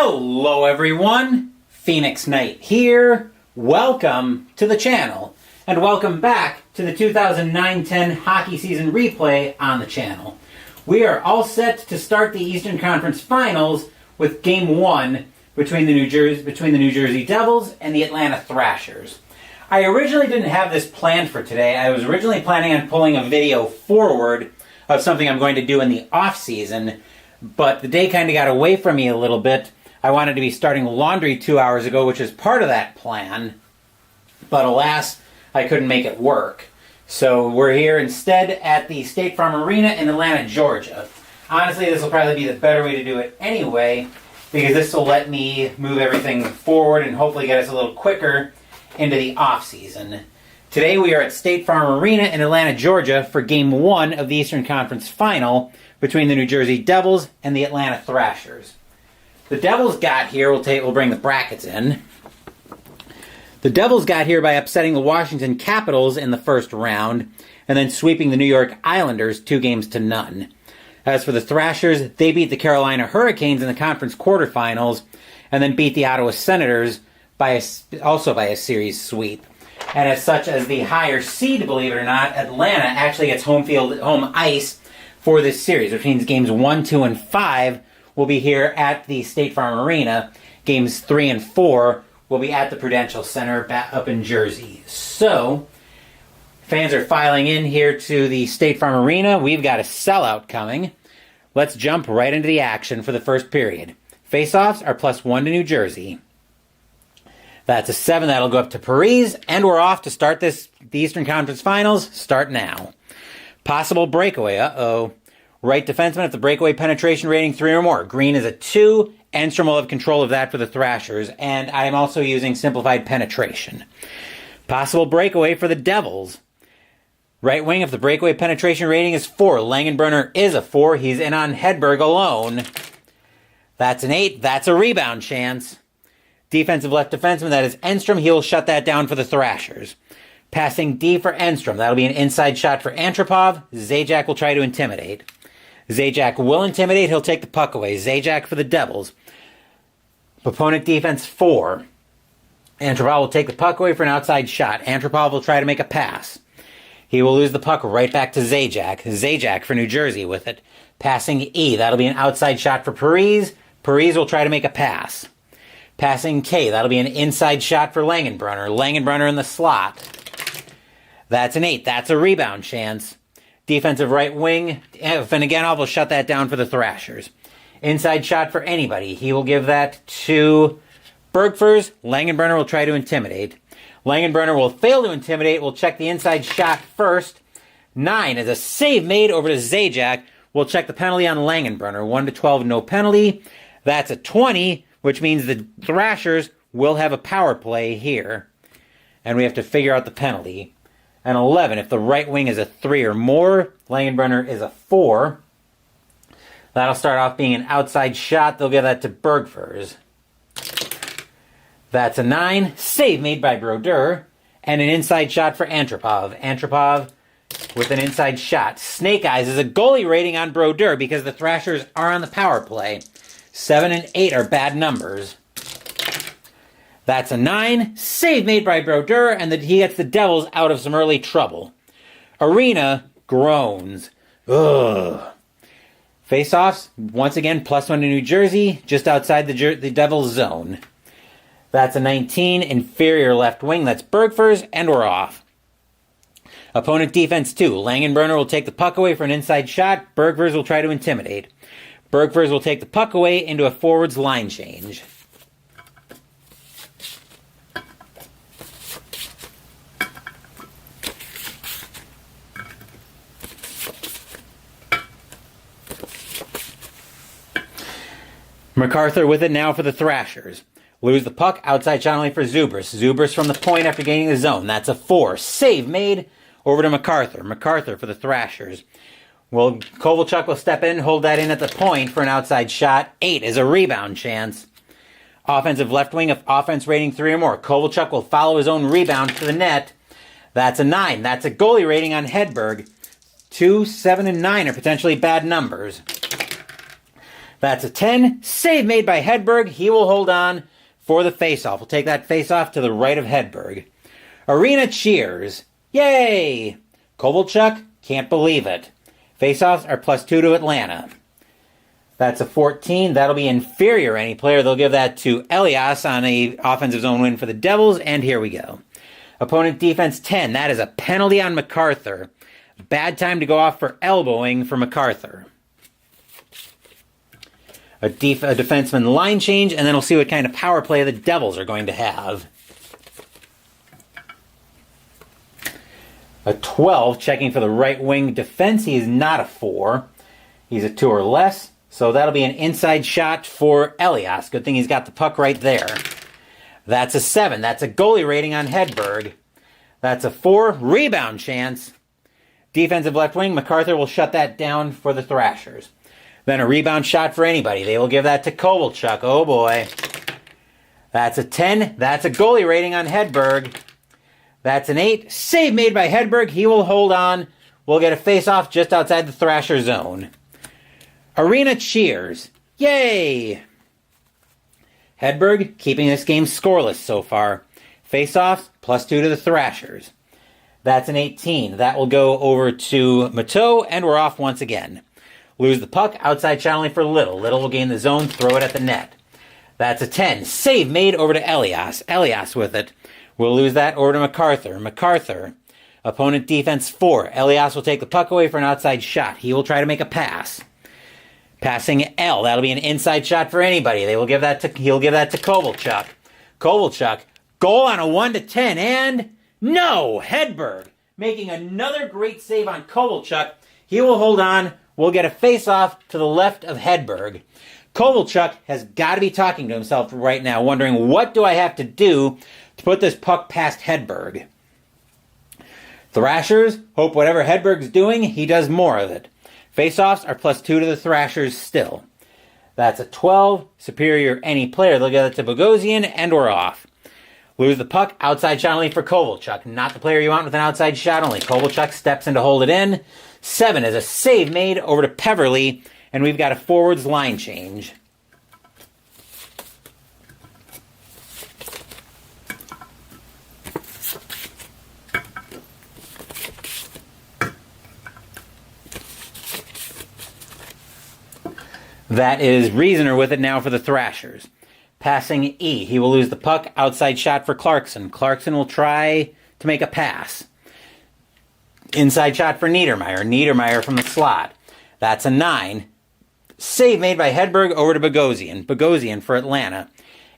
Hello everyone, Phoenix Knight here. Welcome to the channel, and welcome back to the 2009-10 hockey season replay on the channel. We are all set to start the Eastern Conference Finals with Game 1 between the New Jersey Devils and the Atlanta Thrashers. I originally didn't have this planned for today. I was originally planning on pulling a video forward of something I'm going to do in the off-season, but the day kind of got away from me a little bit. I wanted to be starting laundry 2 hours ago, which is part of that plan, but alas, I couldn't make it work. So we're here instead at the State Farm Arena in Atlanta, Georgia. Honestly, this will probably be the better way to do it anyway, because this will let me move everything forward and hopefully get us a little quicker into the off-season. Today we are at State Farm Arena in Atlanta, Georgia for Game 1 of the Eastern Conference Final between the New Jersey Devils and the Atlanta Thrashers. The Devils got here, we'll bring the brackets in. The Devils got here by upsetting the Washington Capitals in the first round and then sweeping the New York Islanders 2-0. As for the Thrashers, they beat the Carolina Hurricanes in the conference quarterfinals and then beat the Ottawa Senators also by a series sweep. And as such, as the higher seed, believe it or not, Atlanta actually gets home ice for this series, which means games 1, 2, and 5 will be here at the State Farm Arena. Games 3 and 4 will be at the Prudential Center up in Jersey. So, fans are filing in here to the State Farm Arena. We've got a sellout coming. Let's jump right into the action for the first period. Face-offs are +1 to New Jersey. That's a 7. That'll go up to Paris, and we're off to start the Eastern Conference Finals. Start now. Possible breakaway. Right defenseman if the breakaway penetration rating 3 or more. Green is a 2. Enstrom will have control of that for the Thrashers, and I'm also using simplified penetration. Possible breakaway for the Devils. Right wing if the breakaway penetration rating is 4. Langenbrunner is a 4. He's in on Hedberg alone. That's an 8. That's a rebound chance. Defensive left defenseman, that is Enstrom. He'll shut that down for the Thrashers. Passing D for Enstrom. That'll be an inside shot for Antropov. Zajac will try to intimidate. Zajac will intimidate. He'll take the puck away. Zajac for the Devils. Opponent defense 4. Antropov will take the puck away for an outside shot. Antropov will try to make a pass. He will lose the puck right back to Zajac. Zajac for New Jersey with it. Passing E. That'll be an outside shot for Paris. Paris will try to make a pass. Passing K. That'll be an inside shot for Langenbrunner. Langenbrunner in the slot. That's an 8. That's a rebound chance. Defensive right wing. Finneganov will shut that down for the Thrashers. Inside shot for anybody. He will give that to Bergfors. Langenbrunner will try to intimidate. Langenbrunner will fail to intimidate. We'll check the inside shot first. 9 is a save made over to Zajac. We'll check the penalty on Langenbrunner. 1-12, no penalty. That's a 20, which means the Thrashers will have a power play here. And we have to figure out the penalty. An 11, if the right wing is a 3 or more. Langenbrunner is a 4. That'll start off being an outside shot. They'll give that to Bergfors. That's a 9. Save made by Brodeur. And an inside shot for Antropov. Antropov with an inside shot. Snake Eyes is a goalie rating on Brodeur because the Thrashers are on the power play. 7 and 8 are bad numbers. That's a 9. Save made by Brodeur, and he gets the Devils out of some early trouble. Arena groans. Ugh. Face-offs, once again, +1 to New Jersey, just outside the Devils' zone. That's a 19. Inferior left wing, that's Bergfors, and we're off. Opponent defense 2. Langenbrunner will take the puck away for an inside shot. Bergfors will try to intimidate. Bergfors will take the puck away into a forwards line change. MacArthur with it now for the Thrashers. Lose the puck, outside shot only for Zubris. Zubris from the point after gaining the zone. That's a 4. Save made over to MacArthur. MacArthur for the Thrashers. Well, Kovalchuk will step in, hold that in at the point for an outside shot. 8 is a rebound chance. Offensive left wing of offense rating 3 or more. Kovalchuk will follow his own rebound to the net. That's a 9. That's a goalie rating on Hedberg. 2, 7, and 9 are potentially bad numbers. That's a 10. Save made by Hedberg. He will hold on for the faceoff. We'll take that faceoff to the right of Hedberg. Arena cheers. Yay! Kovalchuk, can't believe it. Faceoffs are +2 to Atlanta. That's a 14. That'll be inferior any player. They'll give that to Elias on a offensive zone win for the Devils, and here we go. Opponent defense 10. That is a penalty on MacArthur. Bad time to go off for elbowing for MacArthur. A defenseman line change, and then we'll see what kind of power play the Devils are going to have. A 12, checking for the right wing defense. He is not a 4. He's a 2 or less. So that'll be an inside shot for Elias. Good thing he's got the puck right there. That's a 7. That's a goalie rating on Hedberg. That's a 4. Rebound chance. Defensive left wing. MacArthur will shut that down for the Thrashers. Then a rebound shot for anybody. They will give that to Kovalchuk. Oh boy. That's a 10. That's a goalie rating on Hedberg. That's an 8. Save made by Hedberg. He will hold on. We'll get a face-off just outside the Thrasher zone. Arena cheers. Yay! Hedberg keeping this game scoreless so far. Face-offs, +2 to the Thrashers. That's an 18. That will go over to Mateau, and we're off once again. Lose the puck, outside channeling for Little. Little will gain the zone, throw it at the net. That's a 10. Save made over to Elias. Elias with it. We'll lose that over to MacArthur. MacArthur. Opponent defense 4. Elias will take the puck away for an outside shot. He will try to make a pass. Passing L. That'll be an inside shot for anybody. He'll give that to Kovalchuk. Kovalchuk. Goal on a 1-10. And no! Hedberg making another great save on Kovalchuk. He will hold on. We'll get a face-off to the left of Hedberg. Kovalchuk has got to be talking to himself right now, wondering, what do I have to do to put this puck past Hedberg? Thrashers hope whatever Hedberg's doing, he does more of it. Face-offs are +2 to the Thrashers still. That's a 12. Superior any player. They'll get it to Bogosian, and we're off. Lose the puck. Outside shot only for Kovalchuk. Not the player you want with an outside shot only. Kovalchuk steps in to hold it in. 7 is a save made over to Peverly, and we've got a forwards line change. That is Reasoner with it now for the Thrashers. Passing E. He will lose the puck. Outside shot for Clarkson. Clarkson will try to make a pass. Inside shot for Niedermeyer. Niedermeyer from the slot. That's a 9. Save made by Hedberg over to Bogosian. Bogosian for Atlanta.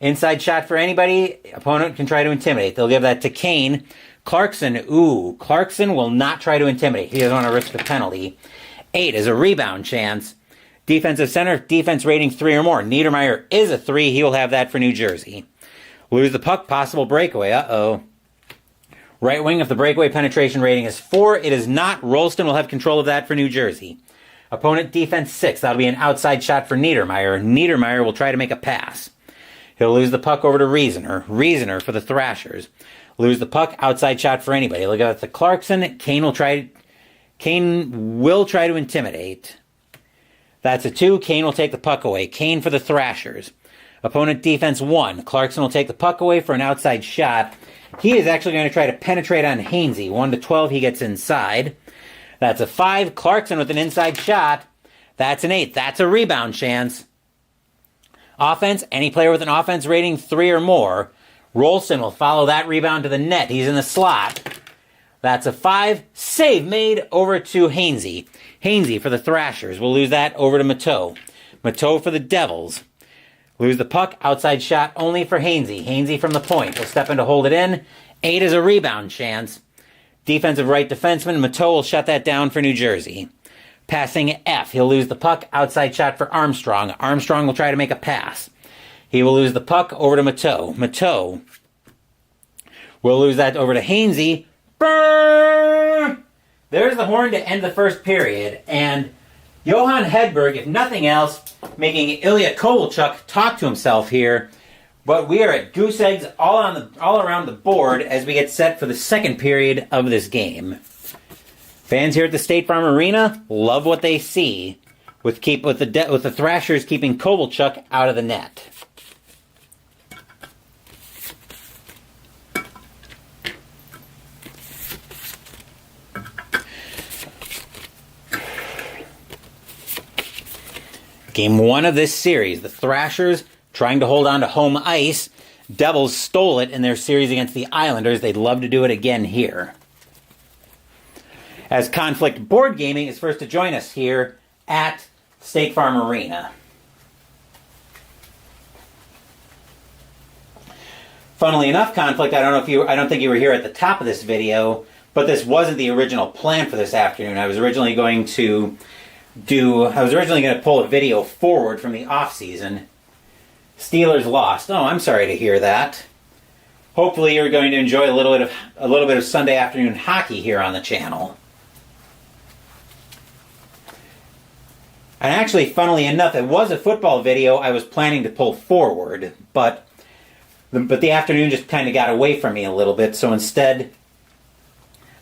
Inside shot for anybody. Opponent can try to intimidate. They'll give that to Kane. Clarkson. Ooh. Clarkson will not try to intimidate. He doesn't want to risk the penalty. 8 is a rebound chance. Defensive center, defense rating 3 or more. Niedermeyer is a 3. He will have that for New Jersey. Lose the puck, possible breakaway. Uh-oh. Right wing, if the breakaway penetration rating is 4, it is not. Rolston will have control of that for New Jersey. Opponent defense 6. That'll be an outside shot for Niedermeyer. Niedermeyer will try to make a pass. He'll lose the puck over to Reasoner. Reasoner for the Thrashers. Lose the puck, outside shot for anybody. Look at the Clarkson. Kane will try to intimidate. That's a 2. Kane will take the puck away. Kane for the Thrashers. Opponent defense 1. Clarkson will take the puck away for an outside shot. He is actually going to try to penetrate on Hainsey. 1-12, he gets inside. That's a 5. Clarkson with an inside shot. That's an 8. That's a rebound chance. Offense, any player with an offense rating 3 or more. Rolston will follow that rebound to the net. He's in the slot. That's a 5. Save made over to Hainsey. Hainsey for the Thrashers. We'll lose that over to Mateau. Mateau for the Devils. Lose the puck. Outside shot only for Hainsey. Hainsey from the point. Will step in to hold it in. 8 is a rebound chance. Defensive right defenseman. Mateau will shut that down for New Jersey. Passing F. He'll lose the puck. Outside shot for Armstrong. Armstrong will try to make a pass. He will lose the puck over to Mateau. Mateau will lose that over to Hainsey. Brrr! There's the horn to end the first period, and Johan Hedberg, if nothing else, making Ilya Kovalchuk talk to himself here. But we are at goose eggs all around the board as we get set for the second period of this game. Fans here at the State Farm Arena love what they see. with the Thrashers keeping Kovalchuk out of the net. Game 1 of this series, the Thrashers trying to hold on to home ice. Devils stole it in their series against the Islanders. They'd love to do it again here. As Conflict Board Gaming is first to join us here at State Farm Arena. Funnily enough, Conflict, I don't think you were here at the top of this video, but this wasn't the original plan for this afternoon. I was originally going to pull a video forward from the off season. Steelers lost. Oh, I'm sorry to hear that. Hopefully you're going to enjoy a little bit of Sunday afternoon hockey here on the channel. And actually, funnily enough, it was a football video I was planning to pull forward, but the afternoon just kind of got away from me a little bit, so instead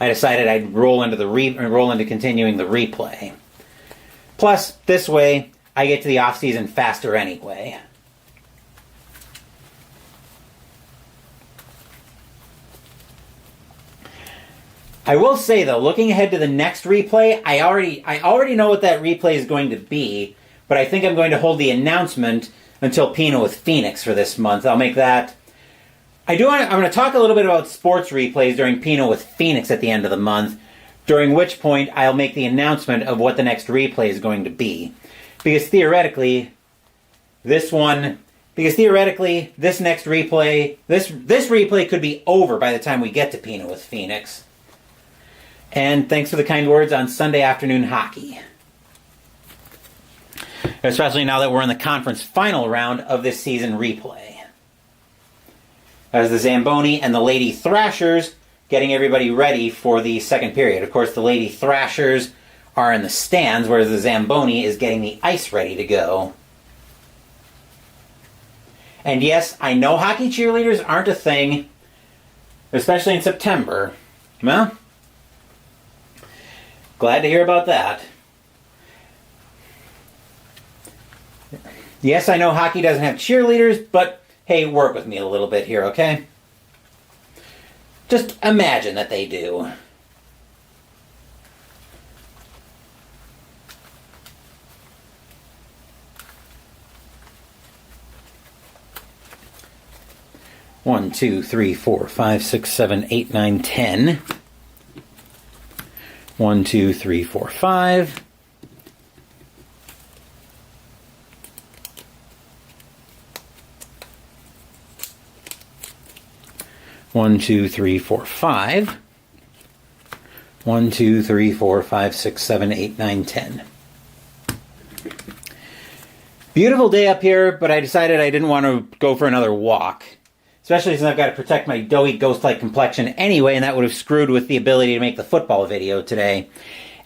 I decided I'd roll into continuing the replay. Plus, this way, I get to the off-season faster anyway. I will say, though, looking ahead to the next replay, I already know what that replay is going to be, but I think I'm going to hold the announcement until Pino with Phoenix for this month. I'll make that... I'm going to talk a little bit about sports replays during Pino with Phoenix at the end of the month, during which point I'll make the announcement of what the next replay is going to be. Because theoretically, this next replay, this replay could be over by the time we get to Pino with Phoenix. And thanks for the kind words on Sunday afternoon hockey. Especially now that we're in the conference final round of this season replay. As the Zamboni and the Lady Thrashers getting everybody ready for the second period. Of course, the Lady Thrashers are in the stands, whereas the Zamboni is getting the ice ready to go. And yes, I know hockey cheerleaders aren't a thing, especially in September. Well, glad to hear about that. Yes, I know hockey doesn't have cheerleaders, but hey, work with me a little bit here, okay? Just imagine that they do. One, two, three, four, 5, 6, 7, 8, 9, 10. 1, 2, 3, 4, 5. 1, 2, 3, 4, 5. 1, 2, 3, 4, 5, 6, 7, 8, 9, 10. Beautiful day up here, but I decided I didn't want to go for another walk. Especially since I've got to protect my doughy ghost-like complexion anyway, and that would have screwed with the ability to make the football video today.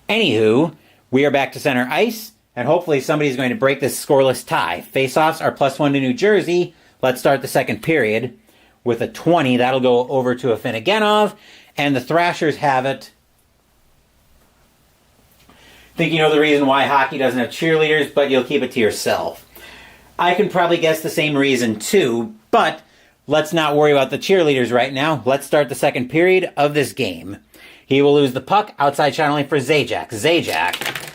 Anywho, we are back to center ice, and hopefully somebody's going to break this scoreless tie. Face-offs are +1 to New Jersey. Let's start the second period with a 20. That'll go over to a Afinogenov, and the Thrashers have it. I think you know the reason why hockey doesn't have cheerleaders, but you'll keep it to yourself. I can probably guess the same reason too, but let's not worry about the cheerleaders right now. Let's start the second period of this game. He will lose the puck outside channeling for Zajac. Zajac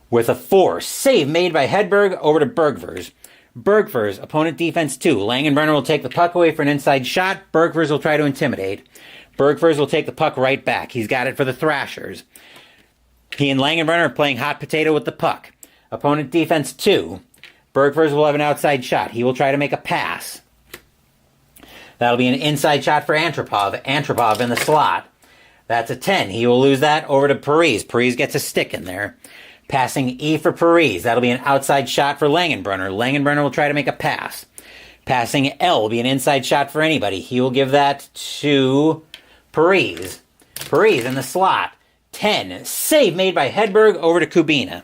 with a force save made by Hedberg over to Bergvers. Bergvers, opponent defense 2. Langenbrunner will take the puck away for an inside shot. Bergvers will try to intimidate. Bergvers will take the puck right back. He's got it for the Thrashers. He and Langenbrunner are playing hot potato with the puck. Opponent defense 2. Bergvers will have an outside shot. He will try to make a pass. That'll be an inside shot for Antropov. Antropov in the slot. That's a 10. He will lose that over to Parise. Parise gets a stick in there. Passing E for Parise. That'll be an outside shot for Langenbrunner. Langenbrunner will try to make a pass. Passing L will be an inside shot for anybody. He will give that to Parise. Parise in the slot. 10. Save made by Hedberg over to Kubina.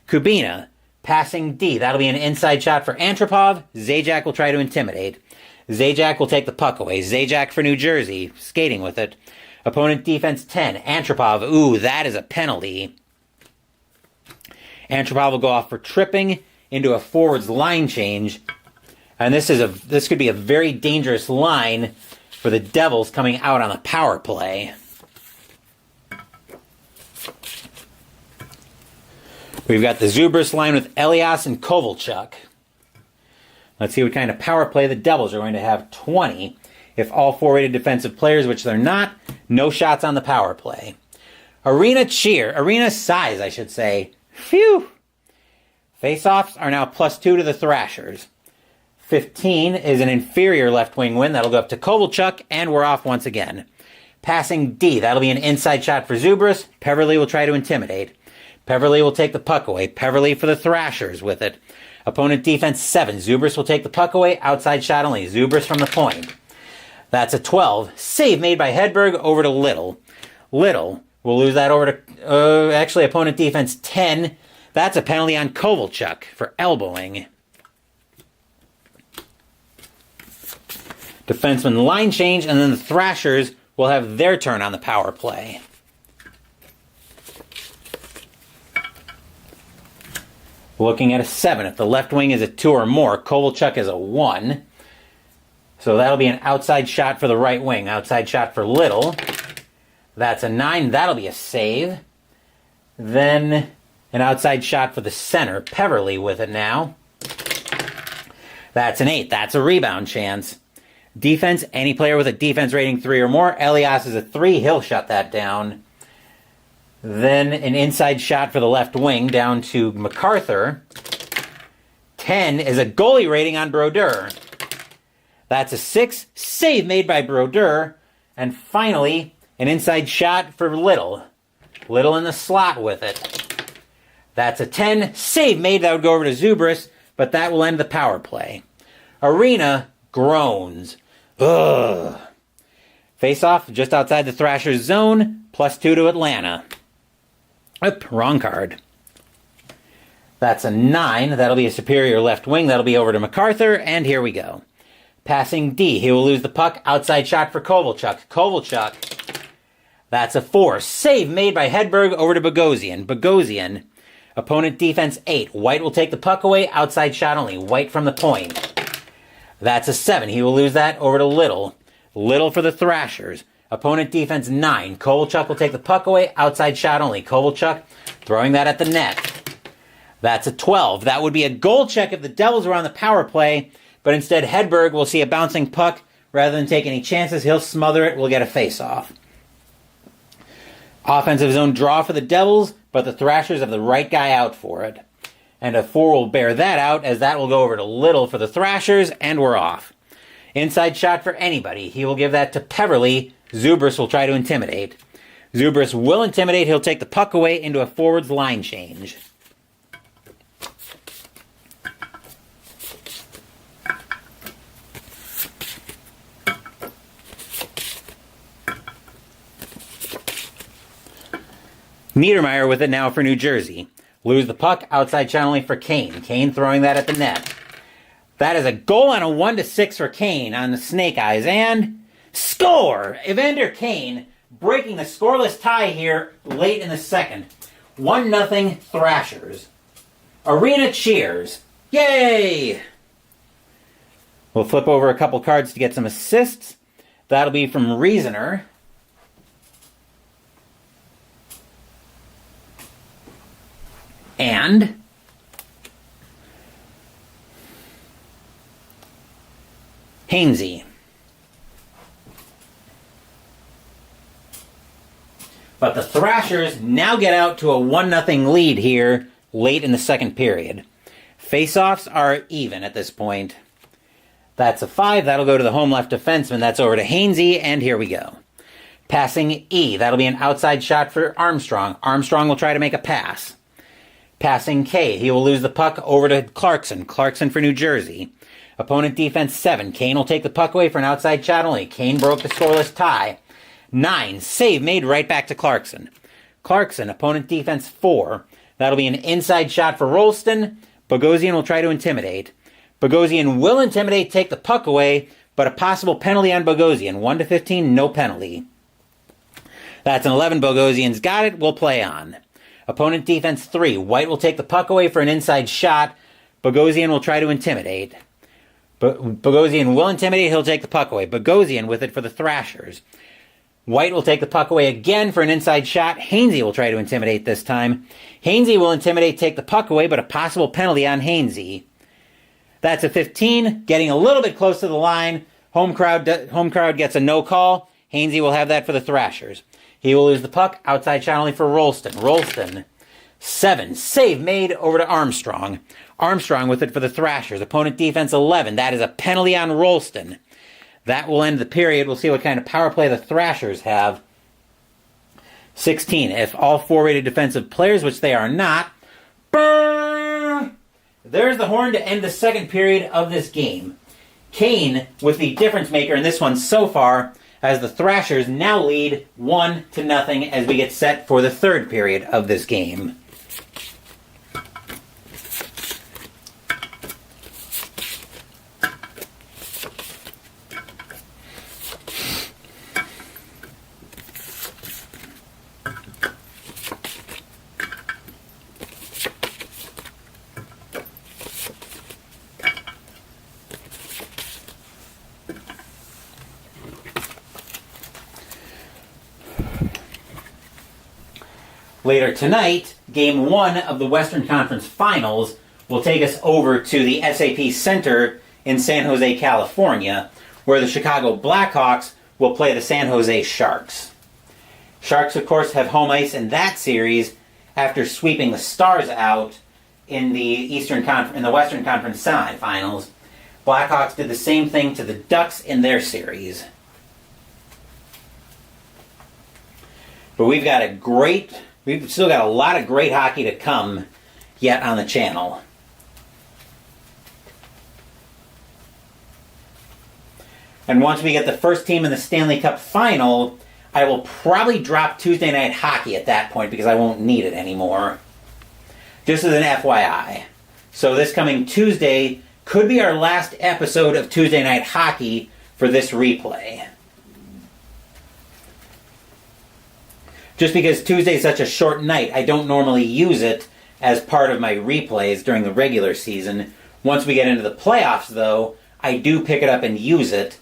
Kubina passing D. That'll be an inside shot for Antropov. Zajac will try to intimidate. Zajac will take the puck away. Zajac for New Jersey. Skating with it. Opponent defense 10. Antropov. Ooh, that is a penalty. Antropov will go off for tripping into a forwards line change. And this could be a very dangerous line for the Devils coming out on the power play. We've got the Zubris line with Elias and Kovalchuk. Let's see what kind of power play the Devils are going to have. 20. If all 4-rated defensive players, which they're not, no shots on the power play. Arena size, I should say. Phew! Faceoffs are now +2 to the Thrashers. 15 is an inferior left wing win. That'll go up to Kovalchuk, and we're off once again. Passing D. That'll be an inside shot for Zubris. Peverley will try to intimidate. Peverley will take the puck away. Peverley for the Thrashers with it. Opponent defense 7. Zubris will take the puck away. Outside shot only. Zubris from the point. That's a 12. Save made by Hedberg over to Little. Little will lose that over to... actually, opponent defense 10. That's a penalty on Kovalchuk for elbowing. Defenseman line change, and then the Thrashers will have their turn on the power play. Looking at a 7. If the left wing is a 2 or more, Kovalchuk is a 1. So that'll be an outside shot for the right wing. Outside shot for Little. That's a 9. That'll be a save. Then an outside shot for the center. Peverley with it now. That's an 8. That's a rebound chance. Defense, any player with a defense rating 3 or more. Elias is a 3. He'll shut that down. Then an inside shot for the left wing down to MacArthur. 10 is a goalie rating on Brodeur. That's a 6. Save made by Brodeur. And finally, an inside shot for Little. Little in the slot with it. That's a 10. Save made. That would go over to Zubris, but that will end the power play. Arena groans. Ugh. Face-off just outside the Thrashers zone. +2 to Atlanta. Oop, wrong card. That's a 9. That'll be a superior left wing. That'll be over to MacArthur, and here we go. Passing D. He will lose the puck. Outside shot for Kovalchuk. Kovalchuk. That's a 4. Save made by Hedberg over to Bogosian. Bogosian. Opponent defense 8. White will take the puck away. Outside shot only. White from the point. That's a 7. He will lose that over to Little. Little for the Thrashers. Opponent defense 9. Kovalchuk will take the puck away. Outside shot only. Kovalchuk throwing that at the net. That's a 12. That would be a goal check if the Devils were on the power play, but instead Hedberg will see a bouncing puck. Rather than take any chances, he'll smother it. We'll get a face-off. Offensive zone draw for the Devils, but the Thrashers have the right guy out for it. And a 4 will bear that out, as that will go over to Little for the Thrashers, and we're off. Inside shot for anybody. He will give that to Peverley. Zubris will try to intimidate. Zubris will intimidate. He'll take the puck away into a forwards line change. Niedermeyer with it now for New Jersey. Lose the puck. Outside shot only for Kane. Kane throwing that at the net. That is a goal on a 1-6 for Kane on the Snake Eyes. And score! Evander Kane breaking the scoreless tie here late in the second. 1-0 Thrashers. Arena cheers. Yay! We'll flip over a couple cards to get some assists. That'll be from Reasoner. And Hainsey. But the Thrashers now get out to a 1-0 lead here late in the second period. Face-offs are even at this point. That's a 5. That'll go to the home left defenseman. That's over to Hainsey, and here we go. Passing E. That'll be an outside shot for Armstrong. Armstrong will try to make a pass. Passing K. He will lose the puck over to Clarkson. Clarkson for New Jersey. Opponent defense 7. Kane will take the puck away for an outside shot only. Kane broke the scoreless tie. 9. Save made right back to Clarkson. Clarkson, opponent defense 4. That'll be an inside shot for Rolston. Bogosian will try to intimidate. Bogosian will intimidate, take the puck away, but a possible penalty on Bogosian. 1-15, no penalty. That's an 11. Bogosian's got it. We'll play on. Opponent defense 3. White will take the puck away for an inside shot. Bogosian will try to intimidate. Bogosian will intimidate. He'll take the puck away. Bogosian with it for the Thrashers. White will take the puck away again for an inside shot. Hainsey will try to intimidate this time. Hainsey will intimidate, take the puck away, but a possible penalty on Hainsey. That's a 15, getting a little bit close to the line. Home crowd gets a no call. Hainsey will have that for the Thrashers. He will lose the puck. Outside shot only for Rolston. Rolston, 7. Save made over to Armstrong. Armstrong with it for the Thrashers. Opponent defense 11. That is a penalty on Rolston. That will end the period. We'll see what kind of power play the Thrashers have. 16. If all 4 rated defensive players, which they are not, there's the horn to end the second period of this game. Kane with the difference maker in this one so far, as the Thrashers now lead 1-0 as we get set for the third period of this game. Later tonight, Game 1 of the Western Conference Finals will take us over to the SAP Center in San Jose, California, where the Chicago Blackhawks will play the San Jose Sharks. Sharks, of course, have home ice in that series after sweeping the Stars out in the Western Conference semifinals. Blackhawks did the same thing to the Ducks in their series. But we've still got a lot of great hockey to come yet on the channel. And once we get the first team in the Stanley Cup final, I will probably drop Tuesday Night Hockey at that point because I won't need it anymore. Just as an FYI. So this coming Tuesday could be our last episode of Tuesday Night Hockey for this replay. Just because Tuesday is such a short night, I don't normally use it as part of my replays during the regular season. Once we get into the playoffs, though, I do pick it up and use it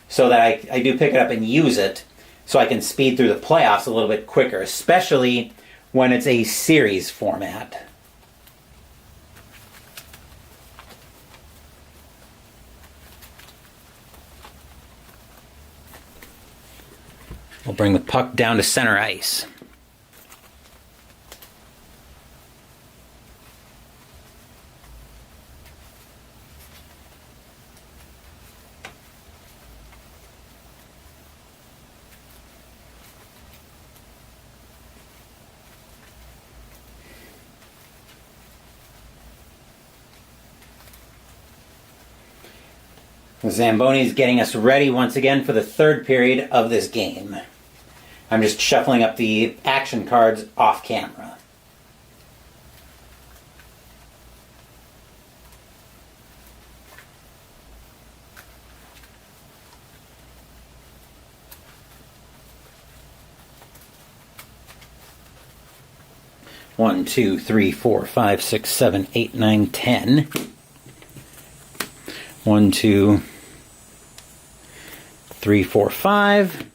so that I can speed through the playoffs a little bit quicker, especially when it's a series format. We'll bring the puck down to center ice. Zamboni's getting us ready once again for the third period of this game. I'm just shuffling up the action cards off camera. One, two, three, four, five, six, 7, 8, 9, 10. 1, 2, 3, 4, 5.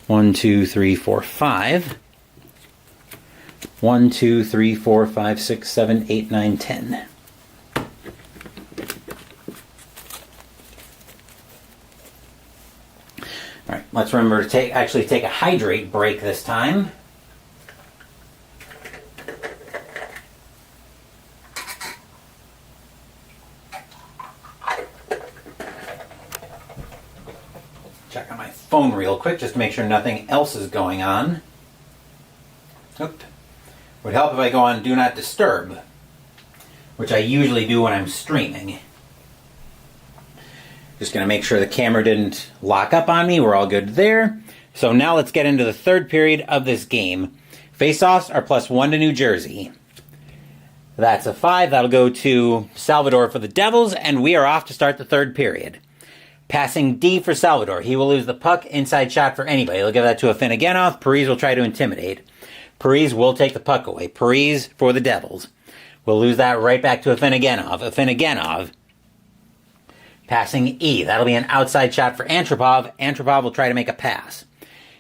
1, 2, 3, 4, 5. 1, 2, 3, 4, 5, 6, 7, 8, 9, 10. Alright, let's remember to take a hydrate break this time. Check on my phone real quick just to make sure nothing else is going on. Oop. Would help if I go on Do Not Disturb, which I usually do when I'm streaming. Just going to make sure the camera didn't lock up on me. We're all good there. So now let's get into the third period of this game. Face-offs are +1 to New Jersey. That's a 5. That'll go to Salvador for the Devils, and we are off to start the third period. Passing D for Salvador. He will lose the puck. Inside shot for anybody. He'll give that to a Finneganoff. Parise will try to intimidate. Parise will take the puck away. Parise for the Devils. We'll lose that right back to Afinogenov. Afinogenov passing E. That'll be an outside shot for Antropov. Antropov will try to make a pass.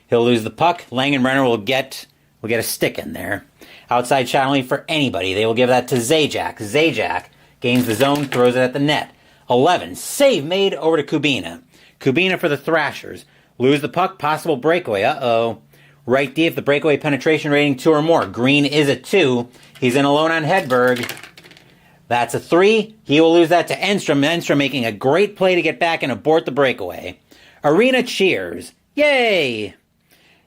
He'll lose the puck. Langenbrenner will get a stick in there. Outside shot only for anybody. They will give that to Zajac. Zajac gains the zone, throws it at the net. 11. Save made over to Kubina. Kubina for the Thrashers. Lose the puck. Possible breakaway. Uh-oh. Right D if the breakaway penetration rating 2 or more. Green is a 2. He's in alone on Hedberg. That's a 3. He will lose that to Enstrom. Enstrom making a great play to get back and abort the breakaway. Arena cheers. Yay!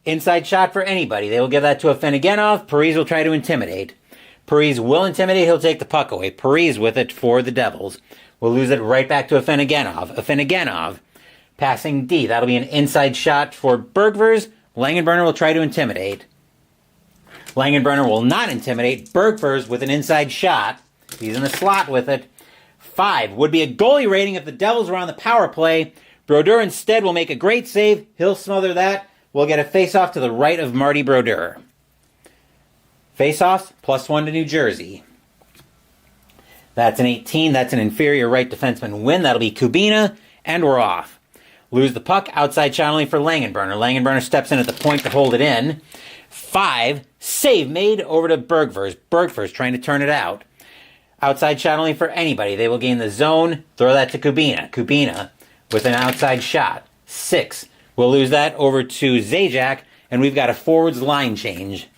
Inside shot for anybody. They will give that to Afinogenov. Parise will try to intimidate. Parise will intimidate. He'll take the puck away. Parise with it for the Devils. We'll lose it right back to Afinogenov. Afinogenov passing D. That'll be an inside shot for Bergvers. Langenbrenner will try to intimidate. Langenbrenner will not intimidate. Bergvers with an inside shot. He's in the slot with it. 5 would be a goalie rating if the Devils were on the power play. Brodeur instead will make a great save. He'll smother that. We'll get a face-off to the right of Marty Brodeur. Face-offs, +1 to New Jersey. That's an 18. That's an inferior right defenseman win. That'll be Kubina, and we're off. Lose the puck. Outside shot only for Langenbrenner. Langenbrenner steps in at the point to hold it in. 5. Save made over to Bergvers. Bergvers trying to turn it out. Outside shot only for anybody. They will gain the zone. Throw that to Kubina. Kubina with an outside shot. 6. We'll lose that over to Zajac, and we've got a forwards line change.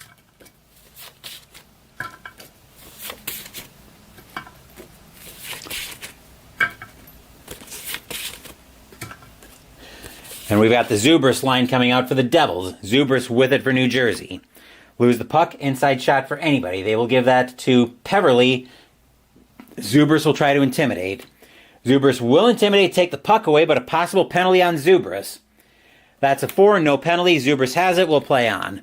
And we've got the Zubris line coming out for the Devils. Zubris with it for New Jersey. Lose the puck. Inside shot for anybody. They will give that to Peverly. Zubris will try to intimidate. Zubris will intimidate, take the puck away, but a possible penalty on Zubris. That's a 4, no penalty. Zubris has it. We'll play on.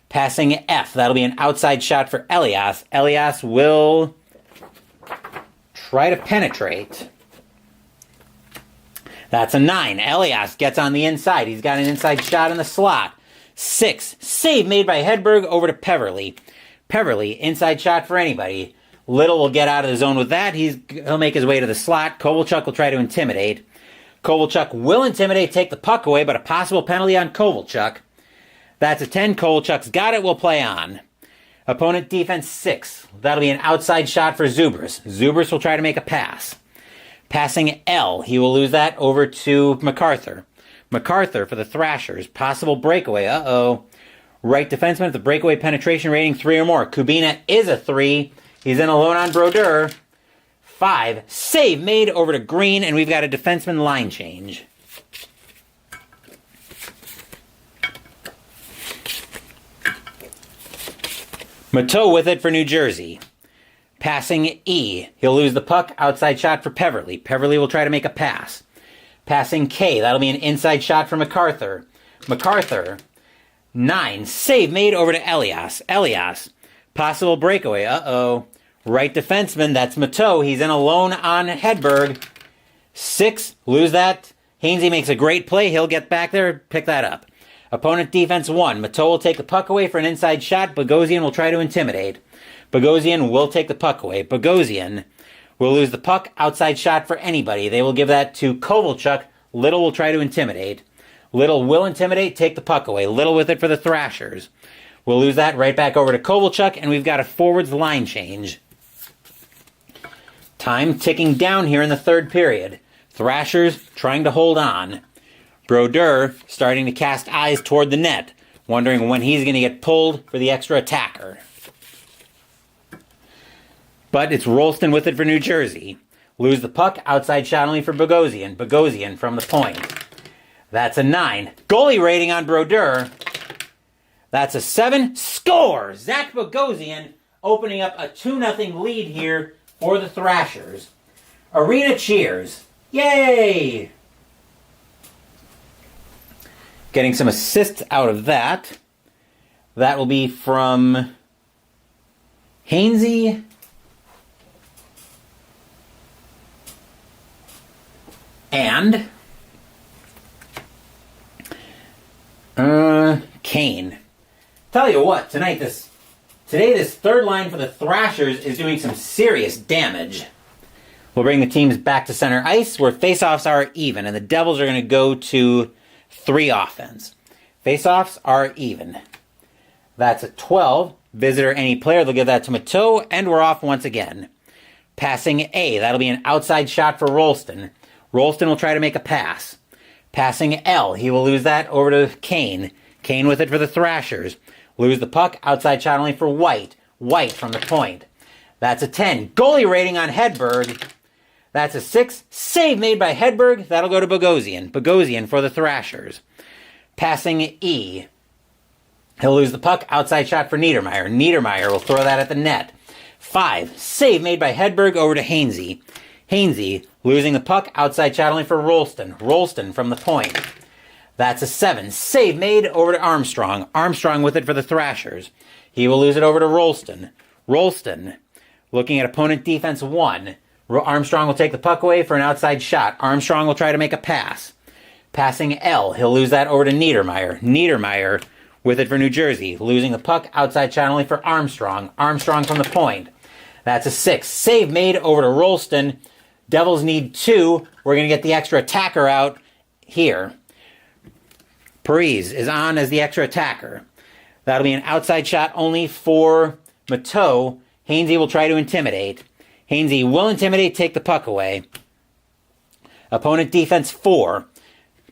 Passing F. That'll be an outside shot for Elias. Elias will try to penetrate. That's a 9. Elias gets on the inside. He's got an inside shot in the slot. 6. Save made by Hedberg over to Peverly. Peverly, inside shot for anybody. Little will get out of the zone with that. He'll make his way to the slot. Kovalchuk will try to intimidate. Kovalchuk will intimidate, take the puck away, but a possible penalty on Kovalchuk. That's a 10. Kovalchuk's got it. We'll play on. Opponent defense 6. That'll be an outside shot for Zubris. Zubris will try to make a pass. Passing L. He will lose that over to MacArthur. MacArthur for the Thrashers. Possible breakaway. Uh-oh. Right defenseman with the breakaway penetration rating 3 or more. Kubina is a 3. He's in alone on Brodeur. 5. Save made over to Green, and we've got a defenseman line change. Mateau with it for New Jersey. Passing E. He'll lose the puck. Outside shot for Peverly. Peverly will try to make a pass. Passing K. That'll be an inside shot for MacArthur. MacArthur. 9. Save made over to Elias. Elias. Possible breakaway. Uh-oh. Right defenseman. That's Mateau. He's in alone on Hedberg. 6. Lose that. Hainsey makes a great play. He'll get back there. Pick that up. Opponent defense 1. Mateau will take the puck away for an inside shot. Bogosian will try to intimidate. Bogosian will take the puck away. Bogosian will lose the puck. Outside shot for anybody. They will give that to Kovalchuk. Little will try to intimidate. Little will intimidate, take the puck away. Little with it for the Thrashers. We'll lose that right back over to Kovalchuk, and we've got a forwards line change. Time ticking down here in the third period. Thrashers trying to hold on. Brodeur starting to cast eyes toward the net, wondering when he's going to get pulled for the extra attacker. But it's Rolston with it for New Jersey. Lose the puck, outside shot only for Bogosian. Bogosian from the point. That's a 9. Goalie rating on Brodeur. That's a 7. Score! Zach Bogosian opening up a 2-0 lead here for the Thrashers. Arena cheers. Yay! Getting some assists out of that. That will be from Hainsey and Kane. Tell you what, tonight this Today, this third line for the Thrashers is doing some serious damage. We'll bring the teams back to center ice where faceoffs are even, and the Devils are going to go to 3 offense. Faceoffs are even. That's a 12. Visitor any player, they'll give that to Mateau, and we're off once again. Passing A, that'll be an outside shot for Rolston. Rolston will try to make a pass. Passing L, he will lose that over to Kane. Kane with it for the Thrashers. Lose the puck, outside shot only for White. White from the point. That's a 10. Goalie rating on Hedberg. That's a 6. Save made by Hedberg. That'll go to Bogosian. Bogosian for the Thrashers. Passing E. He'll lose the puck, outside shot for Niedermeyer. Niedermeyer will throw that at the net. 5. Save made by Hedberg over to Hainsey. Hainsey losing the puck, outside shot only for Rolston. Rolston from the point. That's a 7. Save made over to Armstrong. Armstrong with it for the Thrashers. He will lose it over to Rolston. Rolston looking at opponent defense 1. Armstrong will take the puck away for an outside shot. Armstrong will try to make a pass. Passing L. He'll lose that over to Niedermeyer. Niedermeyer with it for New Jersey. Losing the puck, outside shot only for Armstrong. Armstrong from the point. That's a 6. Save made over to Rolston. Devils need 2. We're going to get the extra attacker out here. Parise is on as the extra attacker. That'll be an outside shot only for Mateau. Hainsey will try to intimidate. Hainsey will intimidate, take the puck away. Opponent defense 4.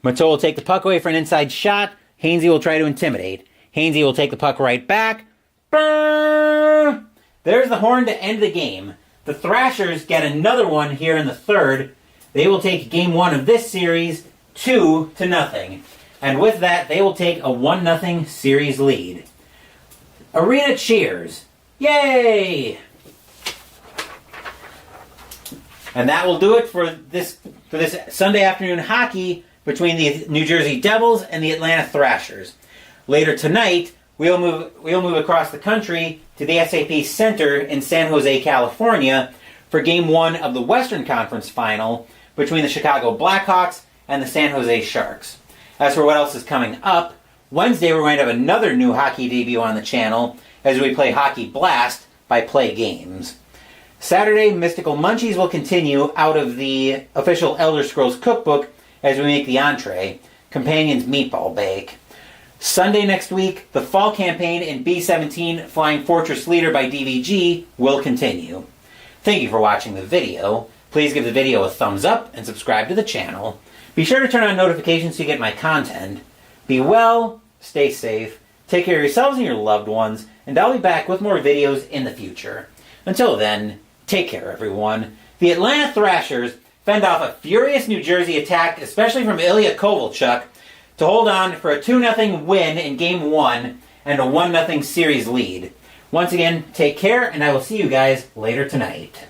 Mateau will take the puck away for an inside shot. Hainsey will try to intimidate. Hainsey will take the puck right back. Brrr! There's the horn to end the game. The Thrashers get another one here in the third. They will take game 1 of this series 2-0. And with that, they will take a 1-0 series lead. Arena cheers. Yay! And that will do it for this Sunday afternoon hockey between the New Jersey Devils and the Atlanta Thrashers. Later tonight, we'll move across the country to the SAP Center in San Jose, California for Game 1 of the Western Conference Final between the Chicago Blackhawks and the San Jose Sharks. As for what else is coming up, Wednesday we're going to have another new hockey debut on the channel as we play Hockey Blast by Play Games. Saturday, Mystical Munchies will continue out of the official Elder Scrolls cookbook as we make the entree, Companion's Meatball Bake. Sunday next week, the fall campaign in B-17 Flying Fortress Leader by DVG will continue. Thank you for watching the video. Please give the video a thumbs up and subscribe to the channel. Be sure to turn on notifications so you get my content. Be well, stay safe, take care of yourselves and your loved ones, and I'll be back with more videos in the future. Until then, take care everyone. The Atlanta Thrashers fend off a furious New Jersey attack, especially from Ilya Kovalchuk, to hold on for a 2-0 win in Game 1 and a 1-0 series lead. Once again, take care, and I will see you guys later tonight.